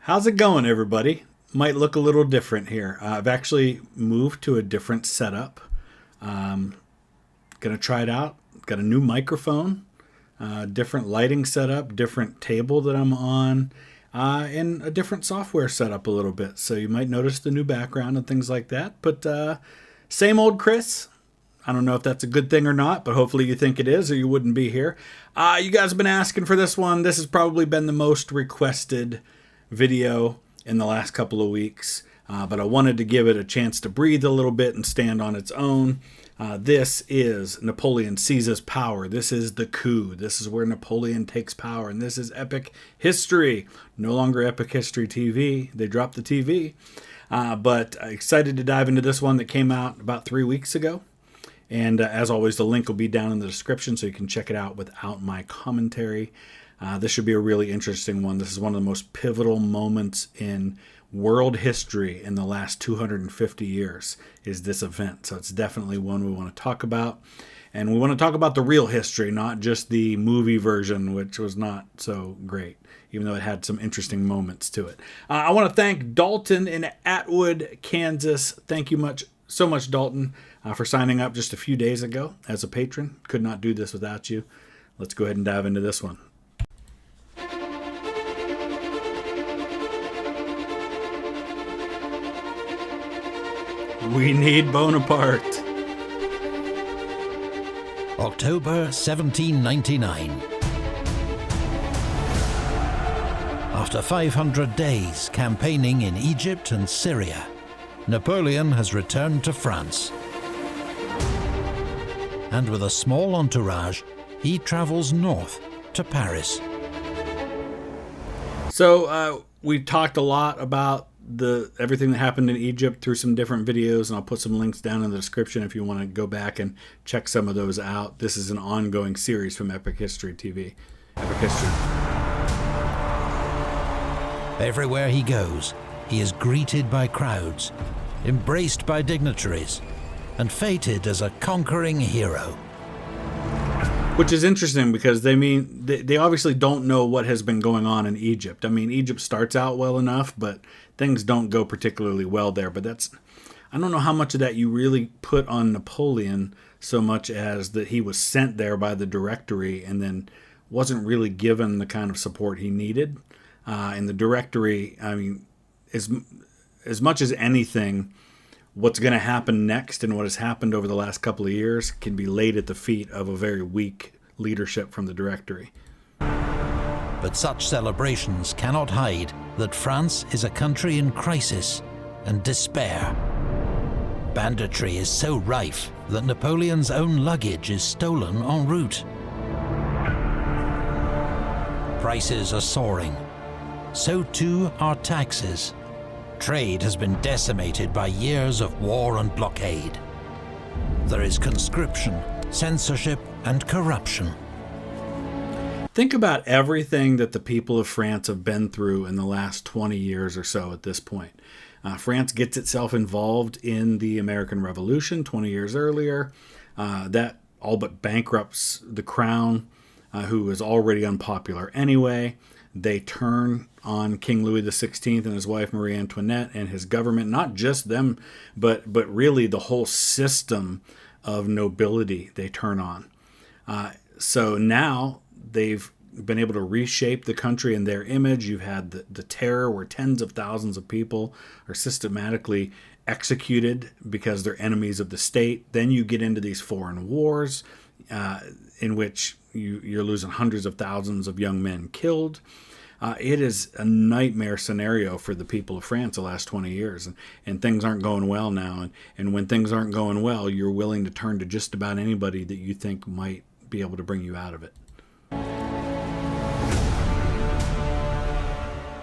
How's it going, everybody? Might look a little different here. I've actually moved to a different setup. Gonna try it out. Got a new microphone, different lighting setup, different table that I'm on, and a different software setup a little bit. So you might notice the new background and things like that. But same old Chris. I don't know if that's a good thing or not, but hopefully you think it is or you wouldn't be here. You guys have been asking for this one. This has probably been the most requested video in the last couple of weeks, but I wanted to give it a chance to breathe a little bit and stand on its own. This is Napoleon seizes power. This is the coup. This is where Napoleon takes power, and this is epic history. No longer epic history TV. They dropped the TV, but excited to dive into this one that came out about 3 weeks ago. And as always, the link will be down in the description so you can check it out without my commentary. This should be a really interesting one. This is one of the most pivotal moments in world history in the last 250 years is this event. So it's definitely one we want to talk about. And we want to talk about the real history, not just the movie version, which was not so great, even though it had some interesting moments to it. I want to thank Dalton in Atwood, Kansas. Thank you so much, Dalton, for signing up just a few days ago as a patron. Could not do this without you. Let's go ahead and dive into this one. We need Bonaparte. October 1799. After 500 days campaigning in Egypt and Syria, Napoleon has returned to France. And with a small entourage, he travels north to Paris. So we've talked a lot about everything that happened in Egypt through some different videos, and I'll put some links down in the description if you want to go back and check some of those out. This is an ongoing series from Epic History TV. Epic History. Everywhere he goes, he is greeted by crowds, embraced by dignitaries, and feted as a conquering hero. Which is interesting because they obviously don't know what has been going on in Egypt. I mean, Egypt starts out well enough, but things don't go particularly well there. But I don't know how much of that you really put on Napoleon so much as that he was sent there by the Directory and then wasn't really given the kind of support he needed. And the Directory, I mean, as much as anything, what's going to happen next and what has happened over the last couple of years can be laid at the feet of a very weak leadership from the Directory. But such celebrations cannot hide that France is a country in crisis and despair. Banditry is so rife that Napoleon's own luggage is stolen en route. Prices are soaring. So too are taxes. Trade has been decimated by years of war and blockade. There is conscription, censorship, and corruption. Think about everything that the people of France have been through in the last 20 years or so at this point. France gets itself involved in the American Revolution 20 years earlier. That all but bankrupts the crown, who is already unpopular anyway. They turn on King Louis XVI and his wife Marie Antoinette and his government, not just them, but really the whole system of nobility they turn on. So now they've been able to reshape the country in their image. You've had the terror where tens of thousands of people are systematically executed because they're enemies of the state. Then you get into these foreign wars in which you're losing hundreds of thousands of young men killed. It is a nightmare scenario for the people of France the last 20 years, and things aren't going well now. And when things aren't going well, you're willing to turn to just about anybody that you think might be able to bring you out of it.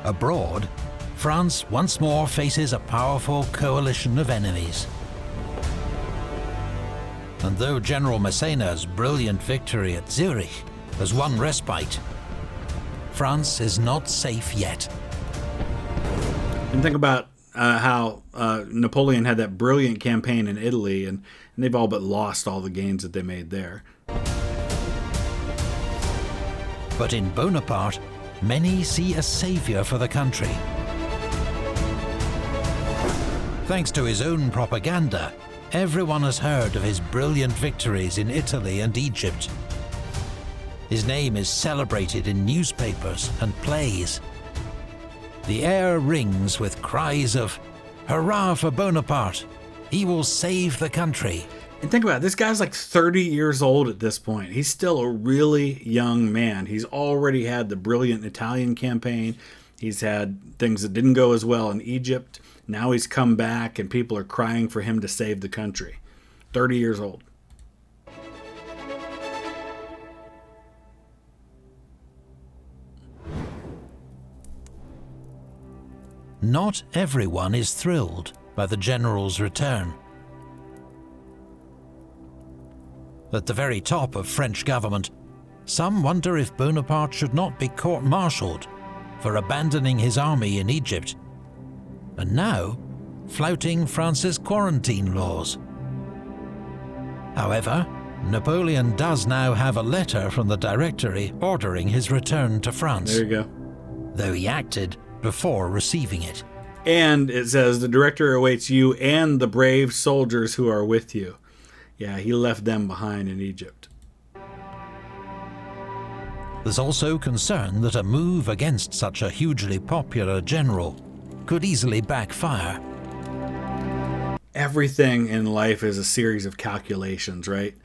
Abroad, France once more faces a powerful coalition of enemies. And though General Massena's brilliant victory at Zurich has won respite, France is not safe yet. And think about how Napoleon had that brilliant campaign in Italy, and they've all but lost all the gains that they made there. But in Bonaparte, many see a savior for the country, Thanks to his own propaganda, everyone has heard of his brilliant victories in Italy and Egypt. His name is celebrated in newspapers and plays. The air rings with cries of, "Hurrah for Bonaparte! He will save the country." And think about it, this guy's like 30 years old at this point. He's still a really young man. He's already had the brilliant Italian campaign. He's had things that didn't go as well in Egypt. Now he's come back and people are crying for him to save the country. 30 years old. Not everyone is thrilled by the general's return. At the very top of French government, some wonder if Bonaparte should not be court-martialed for abandoning his army in Egypt, and now flouting France's quarantine laws. However, Napoleon does now have a letter from the Directory ordering his return to France. There you go. Though he acted before receiving it. And it says, the director awaits you and the brave soldiers who are with you. Yeah, he left them behind in Egypt. There's also concern that a move against such a hugely popular general could easily backfire. Everything in life is a series of calculations, right?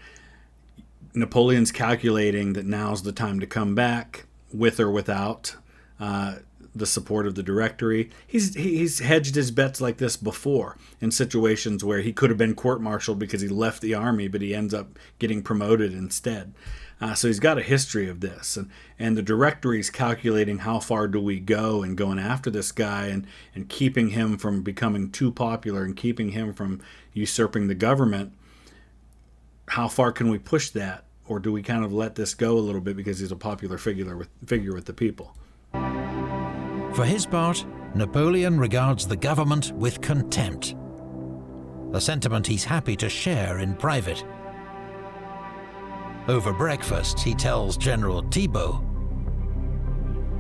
Napoleon's calculating that now's the time to come back, with or without the support of the Directory. He's hedged his bets like this before in situations where he could have been court-martialed because he left the army, but he ends up getting promoted instead. So he's got a history of this. And the Directory's calculating how far do we go and going after this guy and keeping him from becoming too popular and keeping him from usurping the government. How far can we push that? Or do we kind of let this go a little bit because he's a popular figure with the people? For his part, Napoleon regards the government with contempt, a sentiment he's happy to share in private. Over breakfast, he tells General Thibault,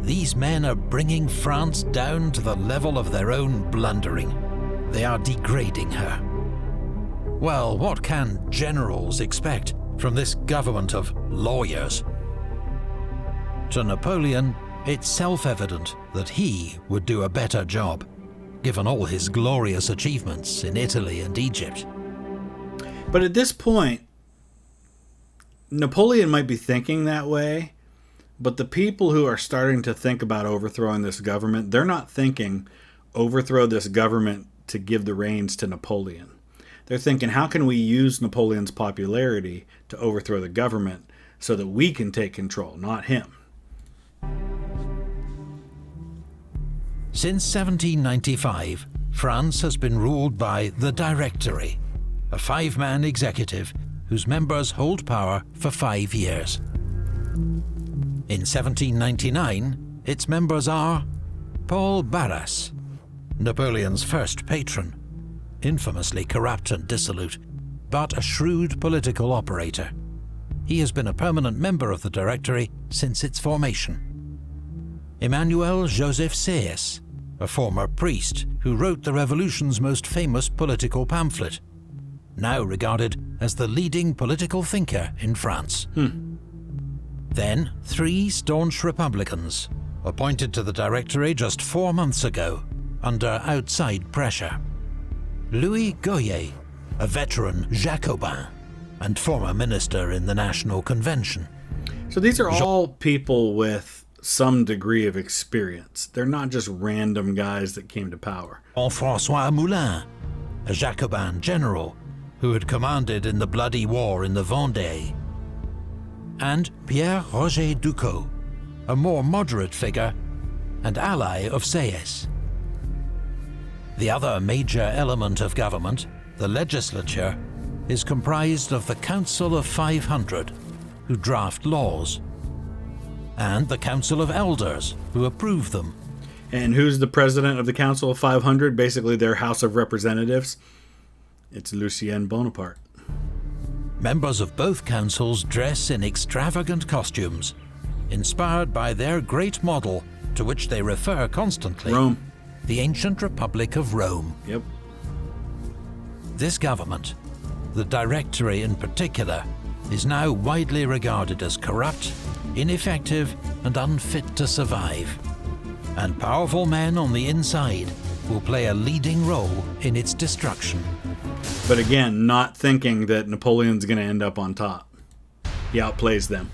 "These men are bringing France down to the level of their own blundering. They are degrading her." Well, what can generals expect from this government of lawyers? To Napoleon, it's self-evident that he would do a better job, given all his glorious achievements in Italy and Egypt. But at this point, Napoleon might be thinking that way, but the people who are starting to think about overthrowing this government, they're not thinking overthrow this government to give the reins to Napoleon. They're thinking, how can we use Napoleon's popularity to overthrow the government so that we can take control, not him? Since 1795, France has been ruled by the Directory, a 5-man executive whose members hold power for 5 years. In 1799, its members are Paul Barras, Napoleon's first patron, infamously corrupt and dissolute, but a shrewd political operator. He has been a permanent member of the Directory since its formation. Emmanuel Joseph Sieyès, a former priest who wrote the revolution's most famous political pamphlet, now regarded as the leading political thinker in France. Then 3 staunch Republicans, appointed to the Directory just 4 months ago, under outside pressure. Louis Goyer, a veteran Jacobin, and former minister in the National Convention. So these are all people with some degree of experience. They're not just random guys that came to power. François Moulin, a Jacobin general who had commanded in the bloody war in the Vendée. And Pierre-Roger Ducos, a more moderate figure and ally of Sieyès. The other major element of government, the legislature, is comprised of the Council of 500, who draft laws, and the Council of Elders, who approve them. And who's the president of the Council of 500? Basically their House of Representatives. It's Lucien Bonaparte. Members of both councils dress in extravagant costumes, inspired by their great model, to which they refer constantly. Rome. The ancient Republic of Rome. Yep. This government, the Directory in particular, is now widely regarded as corrupt, ineffective, and unfit to survive. And powerful men on the inside will play a leading role in its destruction. But again, not thinking that Napoleon's going to end up on top. He outplays them.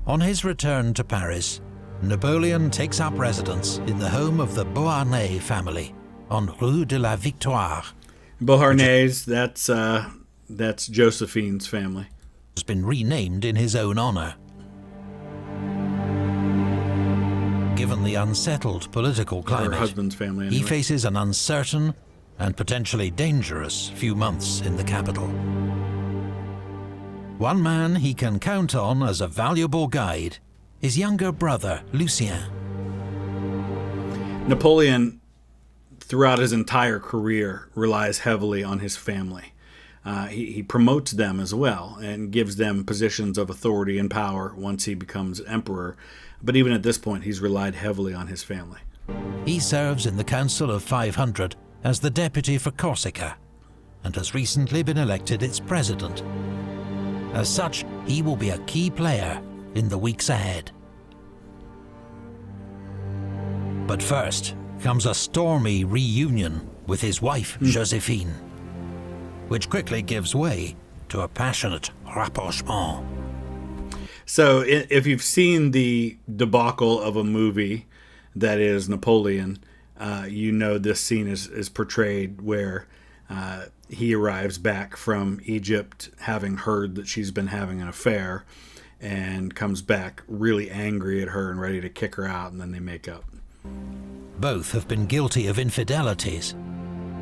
On his return to Paris, Napoleon takes up residence in the home of the Beauharnais family on Rue de la Victoire. Beauharnais, that's Josephine's family. Has been renamed in his own honor. Given the unsettled political climate, her husband's family anyway. He faces an uncertain and potentially dangerous few months in the capital. One man he can count on as a valuable guide, his younger brother, Lucien. Napoleon, throughout his entire career, relies heavily on his family. He promotes them as well and gives them positions of authority and power once he becomes emperor. But even at this point, he's relied heavily on his family. He serves in the Council of 500 as the deputy for Corsica and has recently been elected its president. As such, he will be a key player in the weeks ahead. But first comes a stormy reunion with his wife, Josephine, which quickly gives way to a passionate rapprochement. So if you've seen the debacle of a movie that is Napoleon, you know this scene is portrayed where he arrives back from Egypt having heard that she's been having an affair and comes back really angry at her and ready to kick her out, and then they make up. Both have been guilty of infidelities,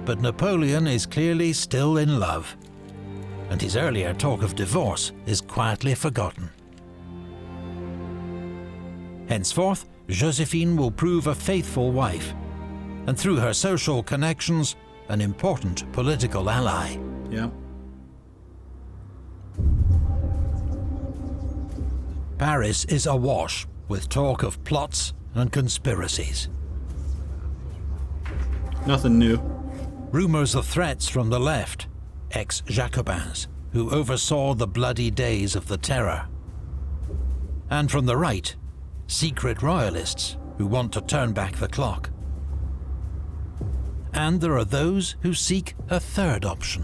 but Napoleon is clearly still in love, and his earlier talk of divorce is quietly forgotten. Henceforth, Josephine will prove a faithful wife, and through her social connections, an important political ally. Yeah. Paris is awash with talk of plots and conspiracies. Nothing new. Rumors of threats from the left, ex-Jacobins, who oversaw the bloody days of the Terror. And from the right, secret royalists who want to turn back the clock. And there are those who seek a third option.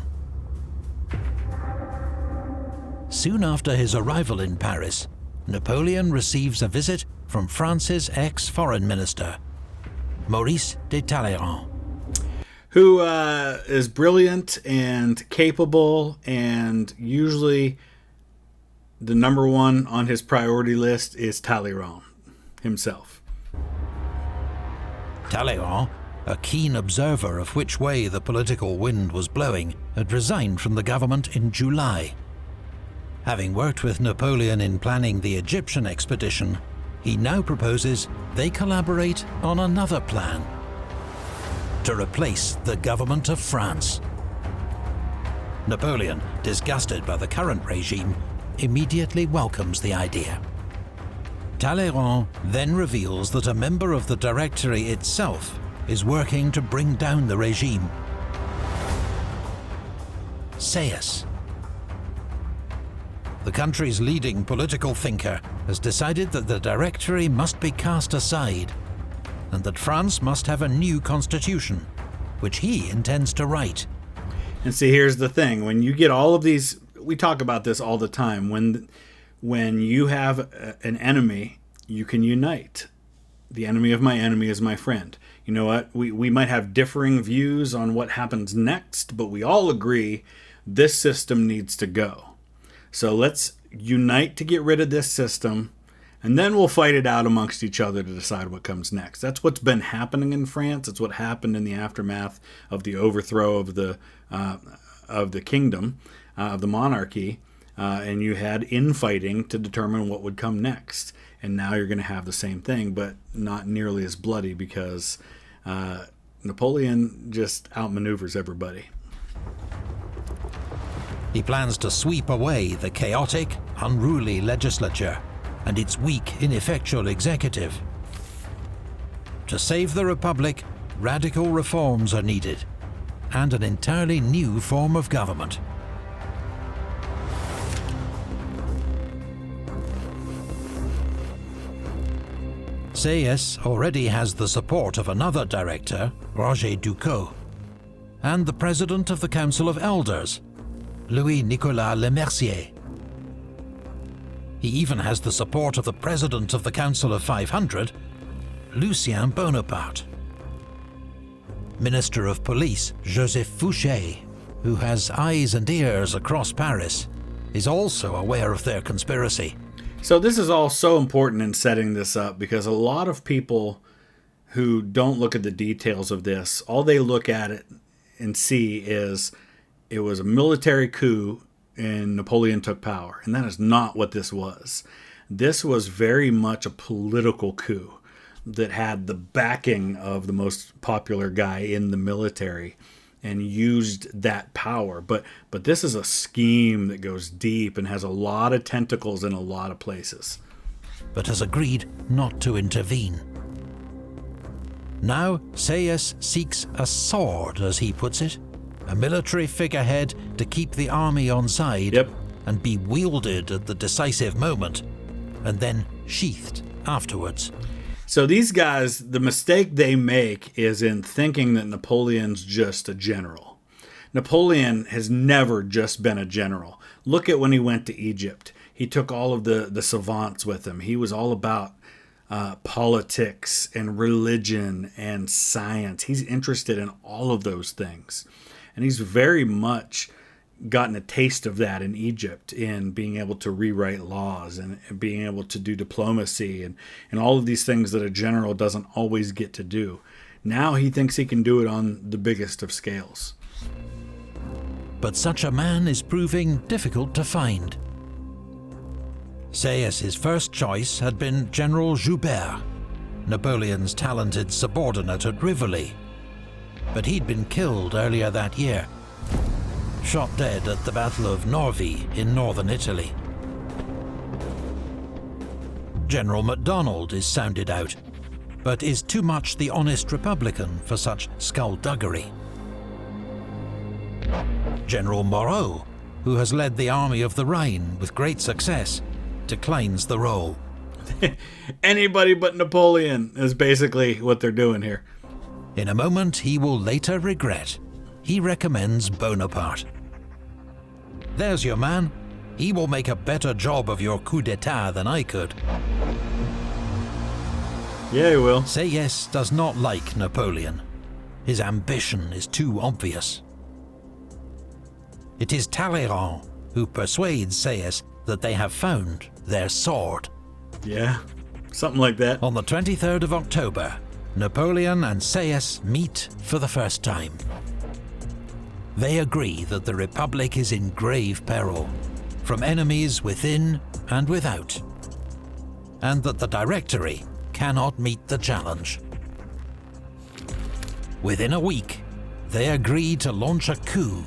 Soon after his arrival in Paris, Napoleon receives a visit from France's ex-foreign minister, Maurice de Talleyrand. Who is brilliant and capable, and usually the number one on his priority list is Talleyrand himself. Talleyrand, a keen observer of which way the political wind was blowing, had resigned from the government in July. Having worked with Napoleon in planning the Egyptian expedition, he now proposes they collaborate on another plan: to replace the government of France. Napoleon, disgusted by the current regime, immediately welcomes the idea. Talleyrand then reveals that a member of the Directory itself is working to bring down the regime. Sieyès, the country's leading political thinker, has decided that the Directory must be cast aside and that France must have a new constitution, which he intends to write. And see, here's the thing. When you get all of these, we talk about this all the time, when you have an enemy, you can unite. The enemy of my enemy is my friend. You know what? We might have differing views on what happens next, but we all agree this system needs to go. So let's unite to get rid of this system, and then we'll fight it out amongst each other to decide what comes next. That's what's been happening in France. It's what happened in the aftermath of the overthrow of the kingdom, of the monarchy, and you had infighting to determine what would come next. And now you're going to have the same thing, but not nearly as bloody, because Napoleon just outmaneuvers everybody. He plans to sweep away the chaotic, unruly legislature and its weak, ineffectual executive. To save the Republic, radical reforms are needed, and an entirely new form of government. Sieyès already has the support of another director, Roger Ducos, and the president of the Council of Elders, Louis-Nicolas Lemercier. He even has the support of the president of the Council of 500, Lucien Bonaparte. Minister of Police Joseph Fouché, who has eyes and ears across Paris, is also aware of their conspiracy. So this is all so important in setting this up, because a lot of people who don't look at the details of this, all they look at it and see is it was a military coup and Napoleon took power. And that is not what this was. This was very much a political coup that had the backing of the most popular guy in the military and used that power. But this is a scheme that goes deep and has a lot of tentacles in a lot of places. But has agreed not to intervene. Now Sieyès seeks a sword, as he puts it, a military figurehead to keep the army on side, Yep. and be wielded at the decisive moment, and then sheathed afterwards. So these guys, the mistake they make is in thinking that Napoleon's just a general. Napoleon has never just been a general. Look at when he went to Egypt. He took all of the savants with him. He was all about politics and religion and science. He's interested in all of those things. And he's very much gotten a taste of that in Egypt, in being able to rewrite laws and being able to do diplomacy and all of these things that a general doesn't always get to do. Now he thinks he can do it on the biggest of scales. But such a man is proving difficult to find. Sieyès' first choice had been General Joubert, Napoleon's talented subordinate at Rivoli. But he'd been killed earlier that year, shot dead at the Battle of Norvy in northern Italy. General MacDonald is sounded out, but is too much the honest Republican for such skullduggery. General Moreau, who has led the army of the Rhine with great success, declines the role. Anybody but Napoleon is basically what they're doing here. In a moment he will later regret, he recommends Bonaparte. There's your man. He will make a better job of your coup d'etat than I could. Yeah, he will. Sieyès does not like Napoleon. His ambition is too obvious. It is Talleyrand who persuades Sieyès that they have found their sword. Yeah, something like that. On the 23rd of October, Napoleon and Sieyès meet for the first time. They agree that the Republic is in grave peril, from enemies within and without, and that the Directory cannot meet the challenge. Within a week, they agree to launch a coup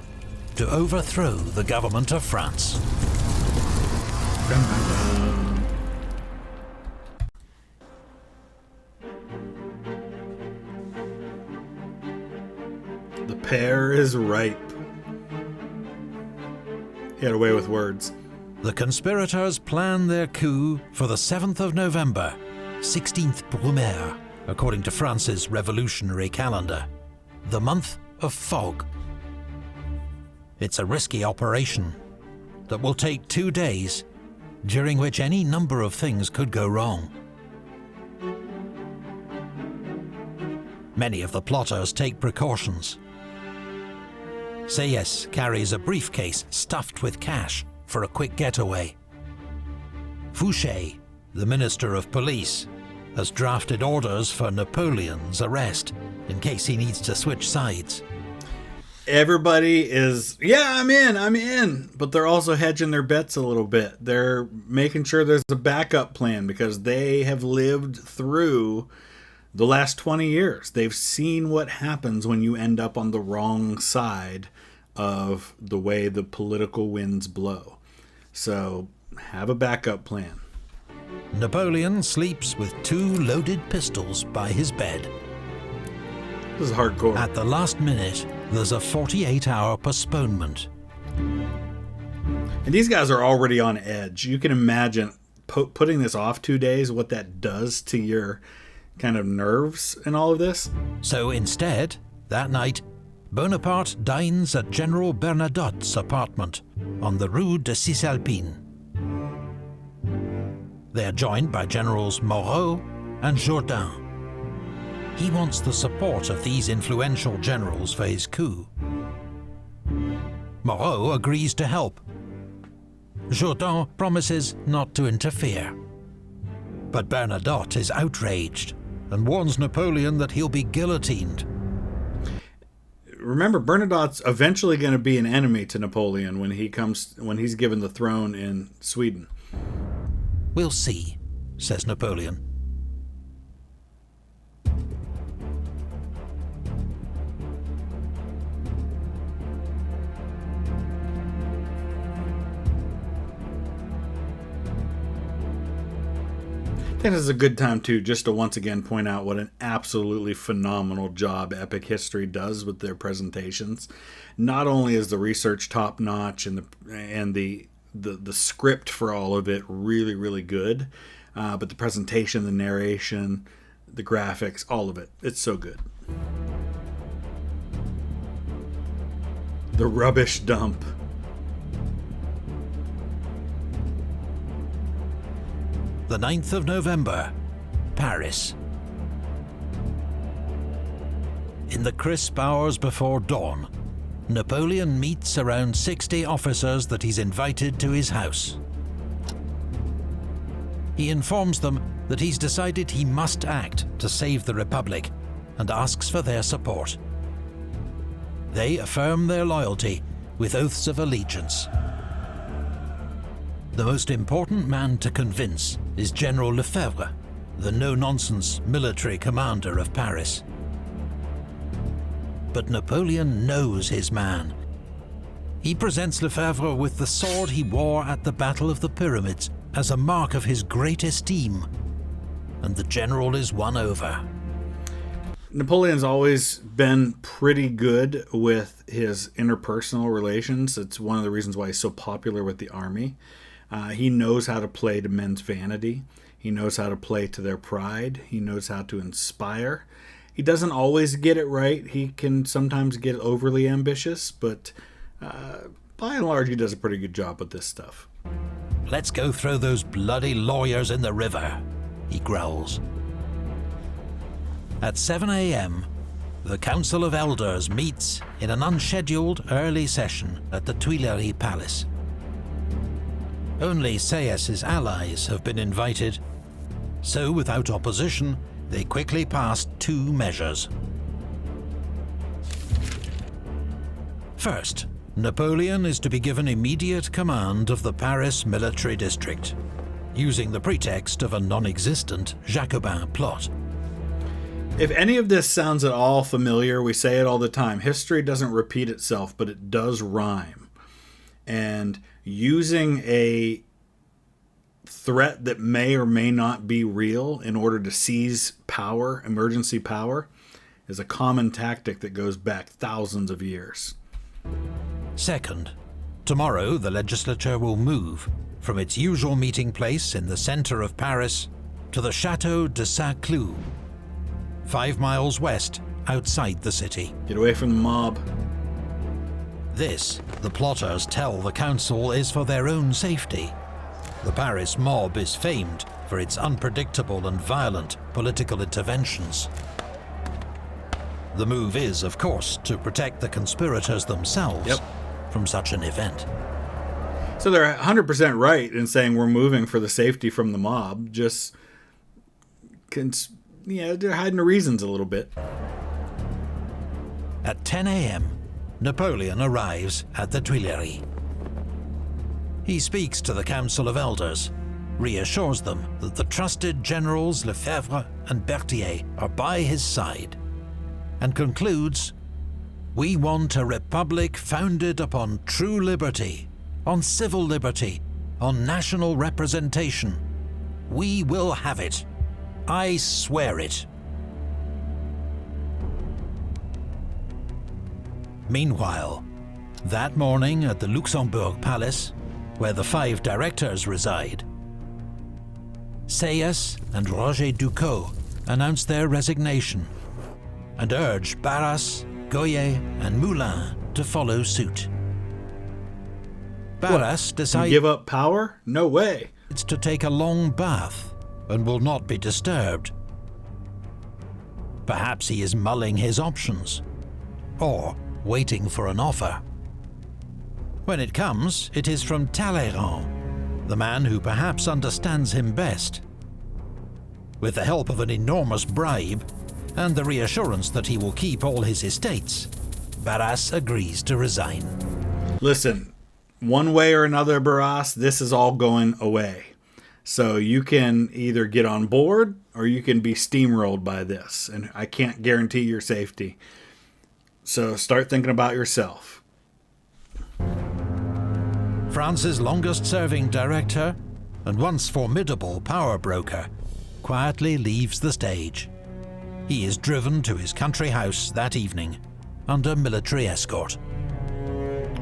to overthrow the government of France. The pear is ripe. He had a way with words. The conspirators plan their coup for the 7th of November, 16th Brumaire, according to France's revolutionary calendar, the month of fog. It's a risky operation that will take 2 days, during which any number of things could go wrong. Many of the plotters take precautions. Sieyès carries a briefcase stuffed with cash for a quick getaway. Fouché, the Minister of Police, has drafted orders for Napoleon's arrest in case he needs to switch sides. Everybody is, yeah, I'm in. But they're also hedging their bets a little bit. They're making sure there's a backup plan because they have lived through the last 20 years. They've seen what happens when you end up on the wrong side of the way the political winds blow. So have a backup plan. Napoleon sleeps with 2 loaded pistols by his bed. This is hardcore. At the last minute, there's a 48-hour postponement. And these guys are already on edge. You can imagine putting this off 2 days, what that does to your kind of nerves and all of this. So instead, that night, Bonaparte dines at General Bernadotte's apartment on the Rue de Cisalpine. They are joined by Generals Moreau and Jourdan. He wants the support of these influential generals for his coup. Moreau agrees to help. Jourdan promises not to interfere. But Bernadotte is outraged and warns Napoleon that he'll be guillotined. Remember, Bernadotte's eventually going to be an enemy to Napoleon when he's given the throne in Sweden. We'll see, says Napoleon. I think this is a good time, too, just to once again point out what an absolutely phenomenal job Epic History does with their presentations. Not only is the research top-notch and the script for all of it really, really good, but the presentation, the narration, the graphics, all of it, it's so good. The rubbish dump. The 9th of November, Paris. In the crisp hours before dawn, Napoleon meets around 60 officers that he's invited to his house. He informs them that he's decided he must act to save the Republic and asks for their support. They affirm their loyalty with oaths of allegiance. The most important man to convince is General Lefebvre, the no-nonsense military commander of Paris. But Napoleon knows his man. He presents Lefebvre with the sword he wore at the Battle of the Pyramids as a mark of his great esteem, and the general is won over. Napoleon's always been pretty good with his interpersonal relations. It's one of the reasons why he's so popular with the army. He knows how to play to men's vanity. He knows how to play to their pride. He knows how to inspire. He doesn't always get it right. He can sometimes get overly ambitious, but by and large, he does a pretty good job with this stuff. Let's go throw those bloody lawyers in the river, he growls. At 7 a.m., the Council of Elders meets in an unscheduled early session at the Tuileries Palace. Only Sieyès' allies have been invited, so without opposition, they quickly passed 2 measures. First, Napoleon is to be given immediate command of the Paris military district, using the pretext of a non-existent Jacobin plot. If any of this sounds at all familiar, we say it all the time. History doesn't repeat itself, but it does rhyme. And using a threat that may or may not be real in order to seize power, emergency power, is a common tactic that goes back thousands of years. Second, tomorrow the legislature will move from its usual meeting place in the center of Paris to the Château de Saint-Cloud, 5 miles west outside the city. Get away from the mob. This, the plotters tell the council, is for their own safety. The Paris mob is famed for its unpredictable and violent political interventions. The move is, of course, to protect the conspirators themselves from such an event. So they're 100% right in saying we're moving for the safety from the mob. Just, they're hiding the reasons a little bit. At 10 a.m., Napoleon arrives at the Tuileries. He speaks to the Council of Elders, reassures them that the trusted generals Lefebvre and Berthier are by his side, and concludes, We want a republic founded upon true liberty, on civil liberty, on national representation. We will have it. I swear it. Meanwhile, that morning at the Luxembourg Palace, where the 5 directors reside, Sayas and Roger Ducos announced their resignation and urged Barras, Goyer and Moulin to follow suit. Barras decides give up power? No way. to take a long bath and will not be disturbed. Perhaps he is mulling his options, or waiting for an offer. When it comes, it is from Talleyrand, the man who perhaps understands him best. With the help of an enormous bribe and the reassurance that he will keep all his estates, Barras agrees to resign. Listen, one way or another, Barras, this is all going away. So you can either get on board or you can be steamrolled by this. And I can't guarantee your safety. So start thinking about yourself. France's longest-serving director and once formidable power broker quietly leaves the stage. He is driven to his country house that evening under military escort.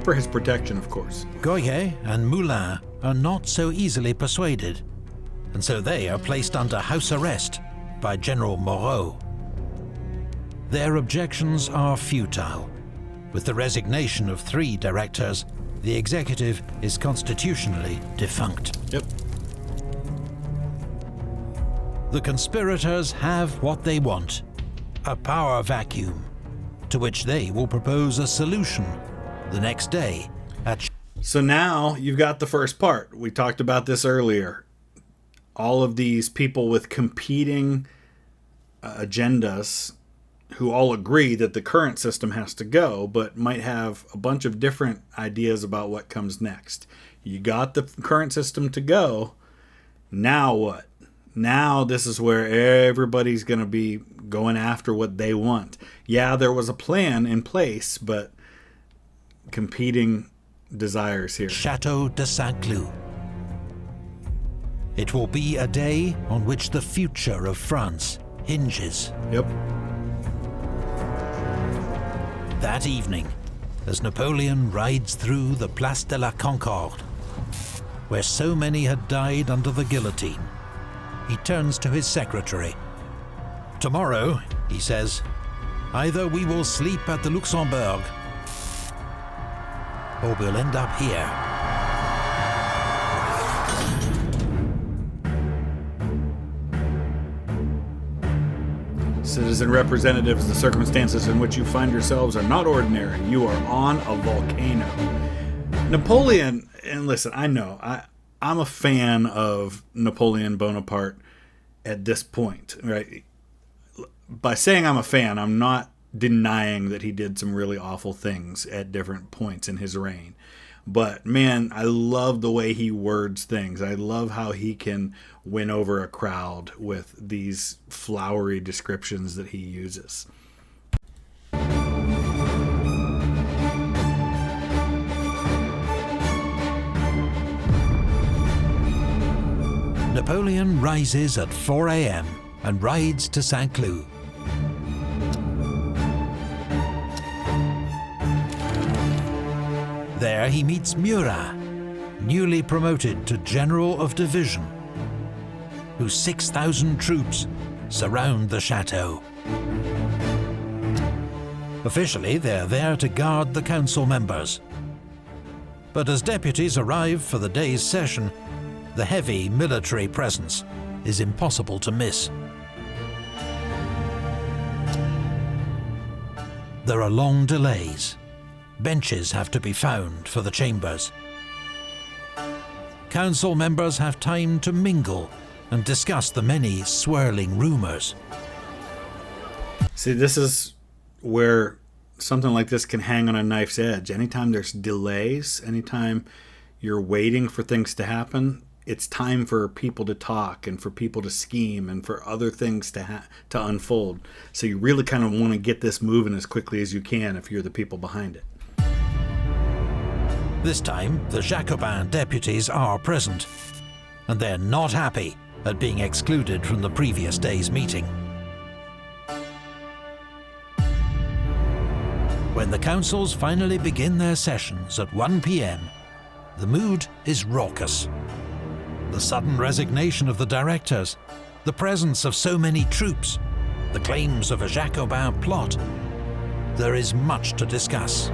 For his protection, of course. Goyer and Moulin are not so easily persuaded, and so they are placed under house arrest by General Moreau. Their objections are futile. With the resignation of 3 directors, the executive is constitutionally defunct. Yep. The conspirators have what they want, a power vacuum, to which they will propose a solution the next day at... So now you've got the first part. We talked about this earlier. All of these people with competing agendas who all agree that the current system has to go, but might have a bunch of different ideas about what comes next. You got the current system to go. Now what? Now this is where everybody's going to be going after what they want. Yeah, there was a plan in place, but competing desires here. Chateau de Saint-Cloud. It will be a day on which the future of France hinges. Yep. That evening, as Napoleon rides through the Place de la Concorde, where so many had died under the guillotine, he turns to his secretary. Tomorrow, he says, either we will sleep at the Luxembourg, or we'll end up here. Citizen representatives, the circumstances in which you find yourselves are not ordinary. You are on a volcano. Napoleon, and listen, I know, I'm a fan of Napoleon Bonaparte at this point, right? By saying I'm a fan, I'm not denying that he did some really awful things at different points in his reign. But man, I love the way he words things. I love how he can win over a crowd with these flowery descriptions that he uses. Napoleon rises at 4 a.m. and rides to Saint-Cloud. There he meets Murat, newly promoted to General of Division, whose 6,000 troops surround the chateau. Officially, they're there to guard the council members. But as deputies arrive for the day's session, the heavy military presence is impossible to miss. There are long delays. Benches have to be found for the chambers. Council members have time to mingle and discuss the many swirling rumors. See, this is where something like this can hang on a knife's edge. Anytime there's delays, anytime you're waiting for things to happen, it's time for people to talk and for people to scheme and for other things to unfold. So you really kind of want to get this moving as quickly as you can if you're the people behind it. This time, the Jacobin deputies are present, and they're not happy at being excluded from the previous day's meeting. When the councils finally begin their sessions at 1 p.m, the mood is raucous. The sudden resignation of the directors, the presence of so many troops, the claims of a Jacobin plot. There is much to discuss.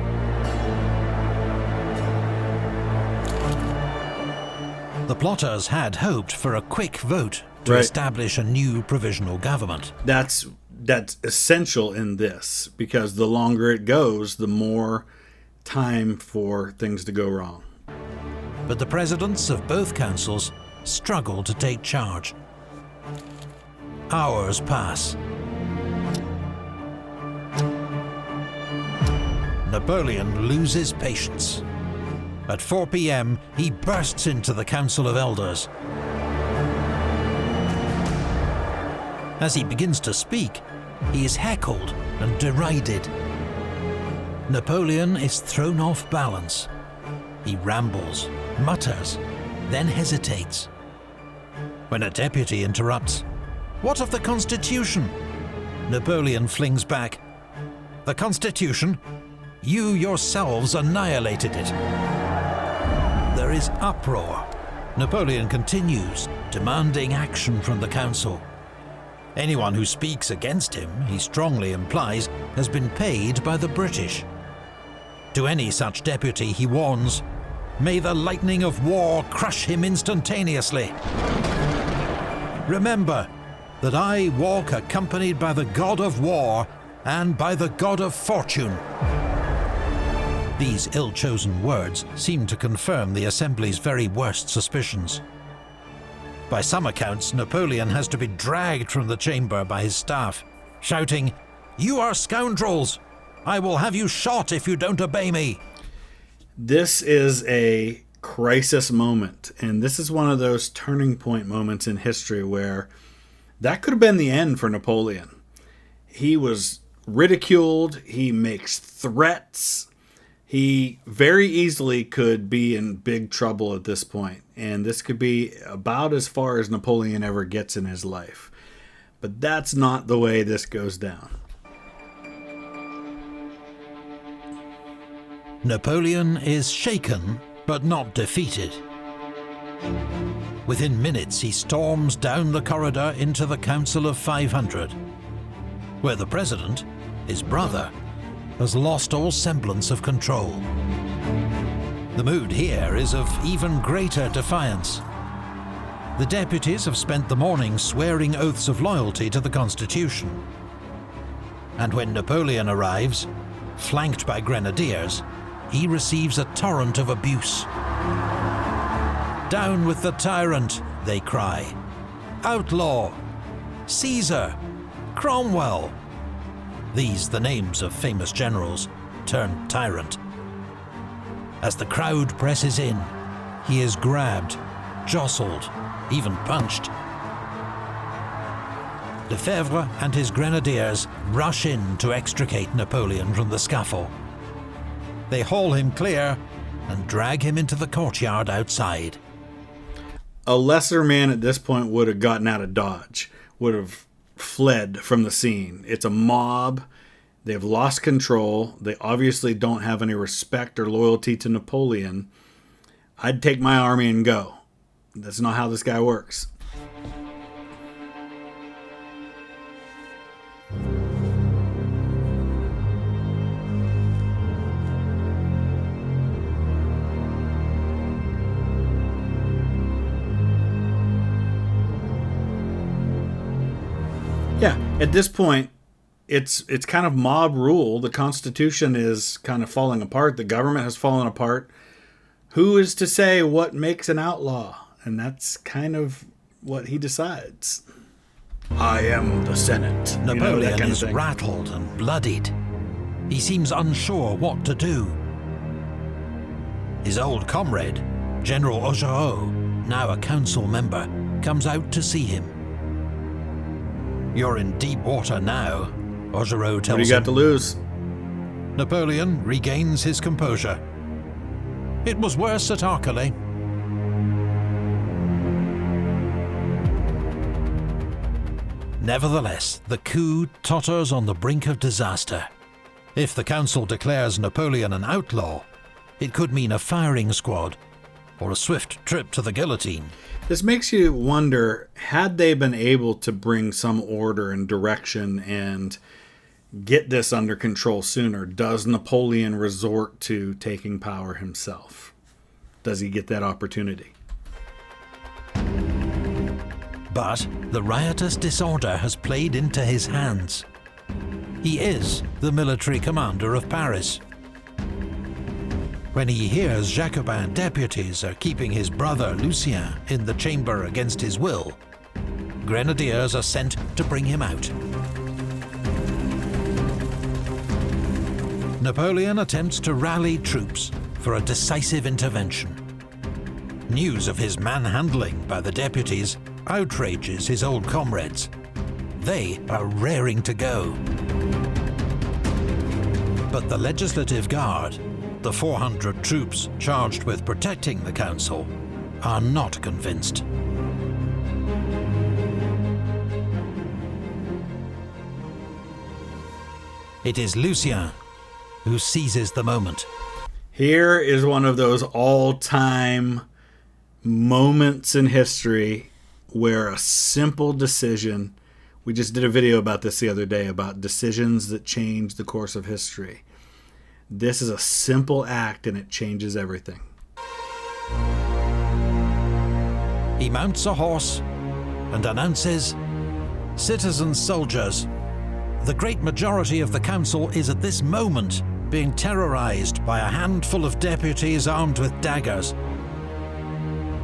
The plotters had hoped for a quick vote to establish a new provisional government. That's essential in this, because the longer it goes, the more time for things to go wrong. But the presidents of both councils struggle to take charge. Hours pass. Napoleon loses patience. At 4 p.m, he bursts into the Council of Elders. As he begins to speak, he is heckled and derided. Napoleon is thrown off balance. He rambles, mutters, then hesitates. When a deputy interrupts, "What of the Constitution?" Napoleon flings back, "The Constitution? You yourselves annihilated it." There is uproar. Napoleon continues, demanding action from the council. Anyone who speaks against him, he strongly implies, has been paid by the British. To any such deputy, he warns, "May the lightning of war crush him instantaneously. Remember that I walk accompanied by the god of war and by the god of fortune." These ill-chosen words seem to confirm the Assembly's very worst suspicions. By some accounts, Napoleon has to be dragged from the chamber by his staff, shouting, "You are scoundrels! I will have you shot if you don't obey me." This is a crisis moment, and this is one of those turning point moments in history where that could have been the end for Napoleon. He was ridiculed, he makes threats, he very easily could be in big trouble at this point, and this could be about as far as Napoleon ever gets in his life. But that's not the way this goes down. Napoleon is shaken, but not defeated. Within minutes, he storms down the corridor into the Council of 500, where the president, his brother, has lost all semblance of control. The mood here is of even greater defiance. The deputies have spent the morning swearing oaths of loyalty to the Constitution. And when Napoleon arrives, flanked by grenadiers, he receives a torrent of abuse. "Down with the tyrant," they cry. "Outlaw! Caesar! Cromwell!" These the names of famous generals turned tyrant. As the crowd presses in, he is grabbed, jostled, even punched. Lefebvre and his grenadiers rush in to extricate Napoleon from the scuffle. They haul him clear and drag him into the courtyard outside. A lesser man at this point would have gotten out of Dodge, would have fled from the scene. It's a mob. They've lost control. They obviously don't have any respect or loyalty to Napoleon. I'd take my army and go. That's not how this guy works. Yeah, at this point, it's kind of mob rule. The Constitution is kind of falling apart. The government has fallen apart. Who is to say what makes an outlaw? And that's kind of what he decides. I am the Senate. Napoleon is rattled and bloodied. He seems unsure what to do. His old comrade, General Augereau, now a council member, comes out to see him. "You're in deep water now," Augereau tells him. What do you got to lose? Napoleon regains his composure. "It was worse at Arculay." Nevertheless, the coup totters on the brink of disaster. If the council declares Napoleon an outlaw, it could mean a firing squad or a swift trip to the guillotine. This makes you wonder, had they been able to bring some order and direction and get this under control sooner, does Napoleon resort to taking power himself? Does he get that opportunity? But the riotous disorder has played into his hands. He is the military commander of Paris. When he hears Jacobin deputies are keeping his brother Lucien in the chamber against his will, grenadiers are sent to bring him out. Napoleon attempts to rally troops for a decisive intervention. News of his manhandling by the deputies outrages his old comrades. They are raring to go. But the Legislative Guard, the 400 troops charged with protecting the council, are not convinced. It is Lucien who seizes the moment. Here is one of those all-time moments in history where a simple decision, we just did a video about this the other day, about decisions that change the course of history. This is a simple act and it changes everything. He mounts a horse and announces, "Citizens, soldiers, the great majority of the council is at this moment being terrorized by a handful of deputies armed with daggers.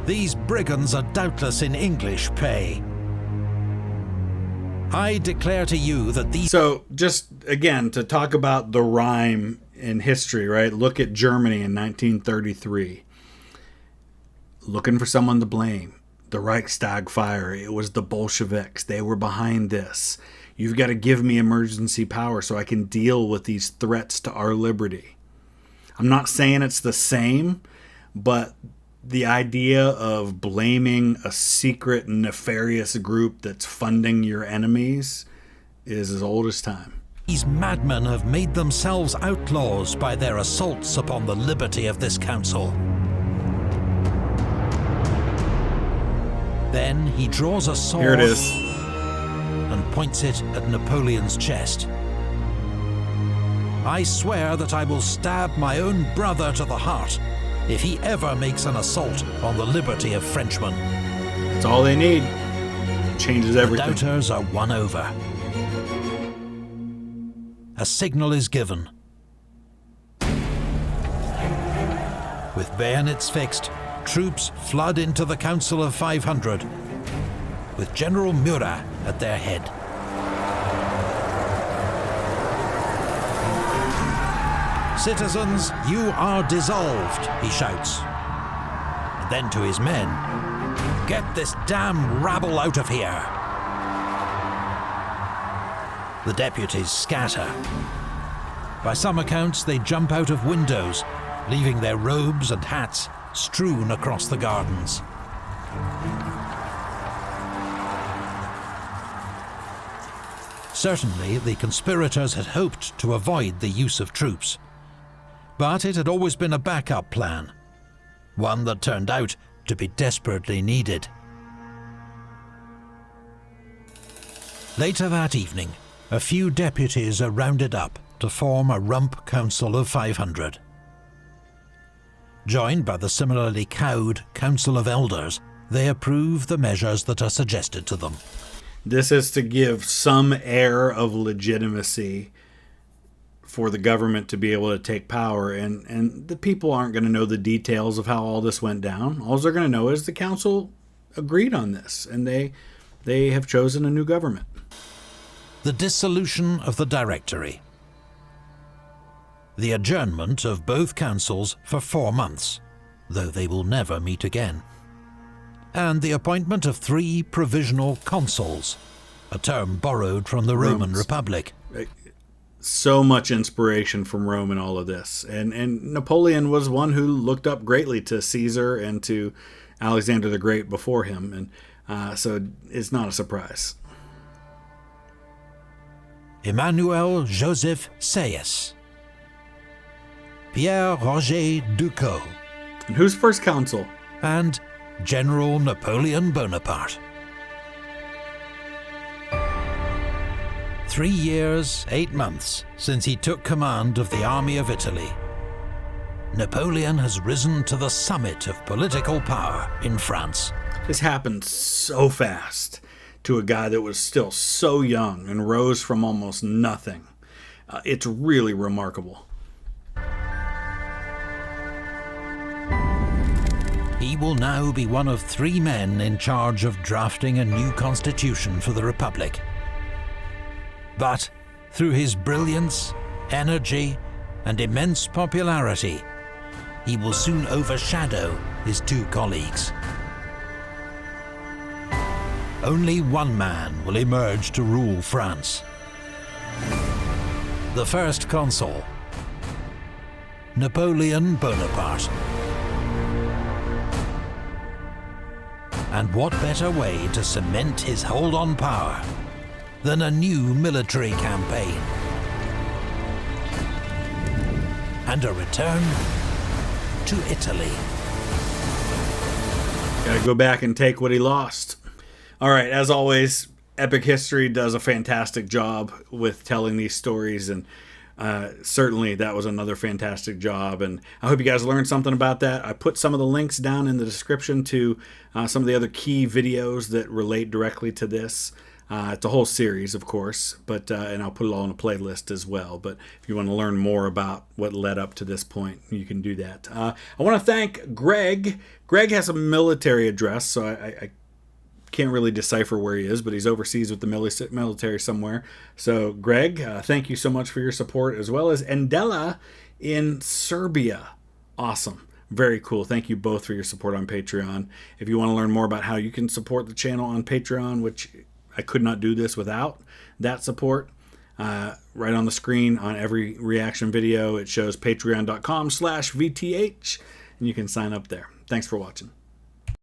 These brigands are doubtless in English pay. I declare to you that these..." So just again, to talk about the rhyme in history, right? Look at Germany in 1933. Looking for someone to blame. The Reichstag fire, it was the Bolsheviks. They were behind this. You've got to give me emergency power so I can deal with these threats to our liberty. I'm not saying it's the same, but the idea of blaming a secret nefarious group that's funding your enemies is as old as time. These madmen have made themselves outlaws by their assaults upon the liberty of this council. Then he draws a sword. Here it is. And points it at Napoleon's chest. "I swear that I will stab my own brother to the heart if he ever makes an assault on the liberty of Frenchmen." That's all they need. It changes everything. The doubters are won over. A signal is given. With bayonets fixed, troops flood into the Council of 500, with General Murat at their head. "Citizens, you are dissolved," he shouts. And then to his men, "Get this damn rabble out of here." The deputies scatter. By some accounts, they jump out of windows, leaving their robes and hats strewn across the gardens. Certainly, the conspirators had hoped to avoid the use of troops. But it had always been a backup plan, one that turned out to be desperately needed. Later that evening, a few deputies are rounded up to form a rump council of 500. Joined by the similarly cowed Council of Elders, they approve the measures that are suggested to them. This is to give some air of legitimacy for the government to be able to take power, and the people aren't going to know the details of how all this went down. All they're going to know is the council agreed on this, and they have chosen a new government. The dissolution of the Directory. The adjournment of both councils for 4 months, though they will never meet again. and the appointment of 3 provisional consuls, a term borrowed from the Roman Republic. So much inspiration from Rome in all of this. And Napoleon was one who looked up greatly to Caesar and to Alexander the Great before him. And so it's not a surprise. Emmanuel Joseph Sayes, Pierre Roger Ducos, And who's first consul? and General Napoleon Bonaparte. 3 years, 8 months since he took command of the Army of Italy, Napoleon has risen to the summit of political power in France. This happened so fast to a guy that was still so young and rose from almost nothing. It's really remarkable. He will now be one of 3 men in charge of drafting a new constitution for the Republic. But through his brilliance, energy, and immense popularity, he will soon overshadow his 2 colleagues. Only one man will emerge to rule France. The first consul, Napoleon Bonaparte. And what better way to cement his hold on power than a new military campaign and a return to Italy. Gotta go back and take what he lost. All right, as always, Epic History does a fantastic job with telling these stories, and certainly that was another fantastic job, and I hope you guys learned something about that. I put some of the links down in the description to some of the other key videos that relate directly to this. It's a whole series, of course, but and I'll put it all in a playlist as well. But if you want to learn more about what led up to this point, you can do that. I want to thank Greg. Greg has a military address, so I can't really decipher where he is, but he's overseas with the military somewhere. So, Greg, thank you so much for your support, as well as Endela in Serbia. Awesome. Very cool. Thank you both for your support on Patreon. If you want to learn more about how you can support the channel on Patreon, which I could not do this without that support, right on the screen on every reaction video, it shows patreon.com/VTH, and you can sign up there. Thanks for watching.